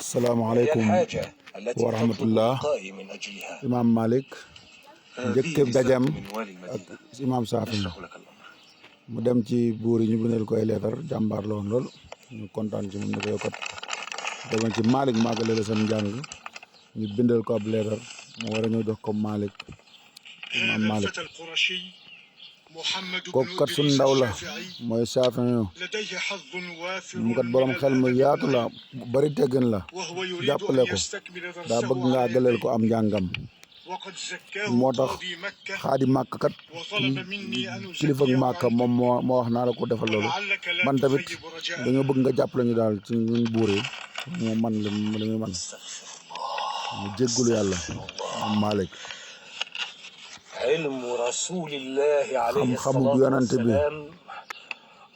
السلام عليكم ورحمة الله. إمام مالك njëkk dajam ak imam Saafi mu dem ci buur yi ñu bindal ko ay leetar jàmbaar la woon lool ñu kontaan ci moom ne ko yokkat demal ci Malik màggale la seen njàng ñu bindal ko ab leetar mu war a ñëw jox ko Malik imam Malik kooku kat suñ ndaw la mooy Saafi mu kat borom xel mu yaatu la bari teggin la jàppale ko daa bëgg nga àggaleel ko am njàngam moo tax xaadi màkk kat kilifa ak màkk moom moo wax naa la ko defal loolu man tamit dañoo bëgg nga jàppale ñu daal ci ñun buur yi mu man li muy man mu jéggulu yàlla am Malik علم رسول الله عليه الصلاة والسلام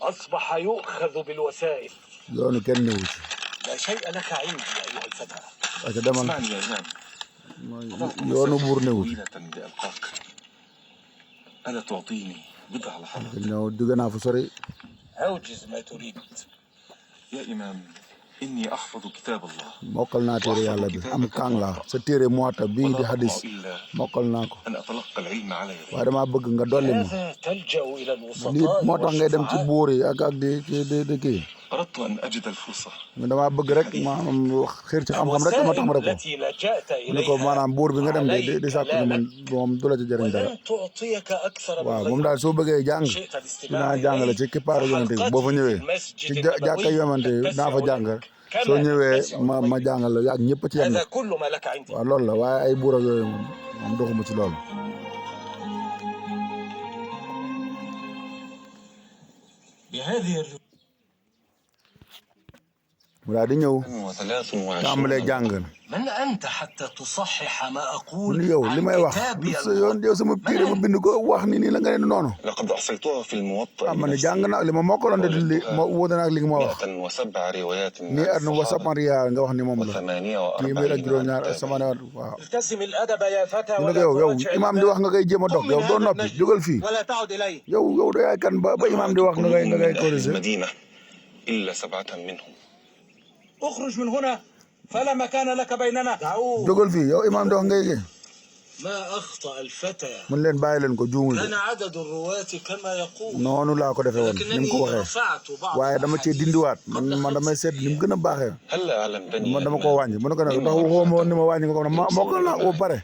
أصبح يؤخذ بالوسائل لا شيء لك عندي أيها الفتى اسمعني يا إمام طويلة لألقاك ألا تعطيني بضع لحظات أوجز ما تريد يا إمام إني أحفظ كتاب الله mokkal naa téere yàlla bi am kàng la sa téere muwatta bii di hadis mokkal naa ko أن أتلقى العلم على يدي waaye damaa bëgg nga dolli ma تلجأ إلى الوسطاء lii moo tax ngay dem ci buur yi ak di kii أردت أن أجد الفرصة damaa bëgg rek maanaam xër ci xam-xam rek ma tax ma rek ko ne ko maanaam buur bi nga dem di sàkku ni man moom du la ci jëriñ dara waaw moom daal soo bëggee jàng dinaa jàngale ci kippaaru yonante bi boo fa ñëwee ci jàkka yonante bi naa fa jàng soo ñëwee ma jàngal la ak ñëpp ci yem waaw loolu la waaye ay buur ak yooyu moom doxuma ci loolu mu daal di ñëw tàmbalee jàng mu ni yow li may wax yow sama téere ma bind ko wax ni nii la nga ne noonu ma ne jàng naa li ma mokkaloon de li ma wóote naa ak li nga ma wax nii at wa saban riya nga wax ni moom la téeméer ak juróom-ñaar samanewaat waaw mu ne ko yow imaam di wax nga koy jéem a dog yow doo noppi jógal fii yow da yaay kan ba imaam di wax nga koy corriger اخرج من هنا فلا مكان لك بيننا jógal fii yow imaam di wax ngay kii ما أخطأ الفتى mun leen bàyyi leen ko juumul كان عدد الرواة كما يقول noonu laa ko defee woon ni mu ko waxee waaye dama cee dindiwaat man damay seet ni mu gën a baaxee man dama koo wàññi mu ne ko nag ndax waxoo ma woon ni ma wàññi nga ko ma mokkal naa ko ba pare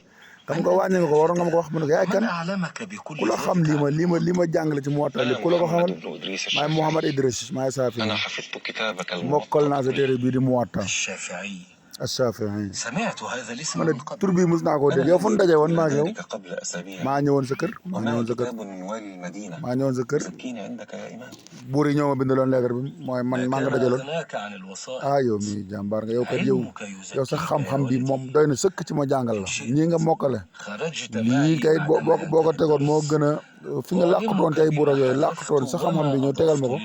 xam nga wàññi nga ko waroon nga ma ko wax mu ne ko yaay kan ku la xam lii ma jàngale ci Muwatta li ku la ko xamal maay Mouhamad Idriss maay Saafi mokkal naa sa téere bii di Muwatta Ashafii ma ne tur bii mos naa koo dégg yow fu ñu daje woon maa ngi yow maa ñëwoon sa kër buur yi ñoo ma bindaloon lettre bi mooy man maa nga dajaloon yow mi jàmbaar nga yow kat yow sax xam-xam bi moom doy na sëkk ci ma jàngal la ñii nga mokkale lii kay boo ko tegoon moo gën a fi nga làqatoon tey buur ak yooyu làqatoon sa xam-xam bi ñëw tegal ma ko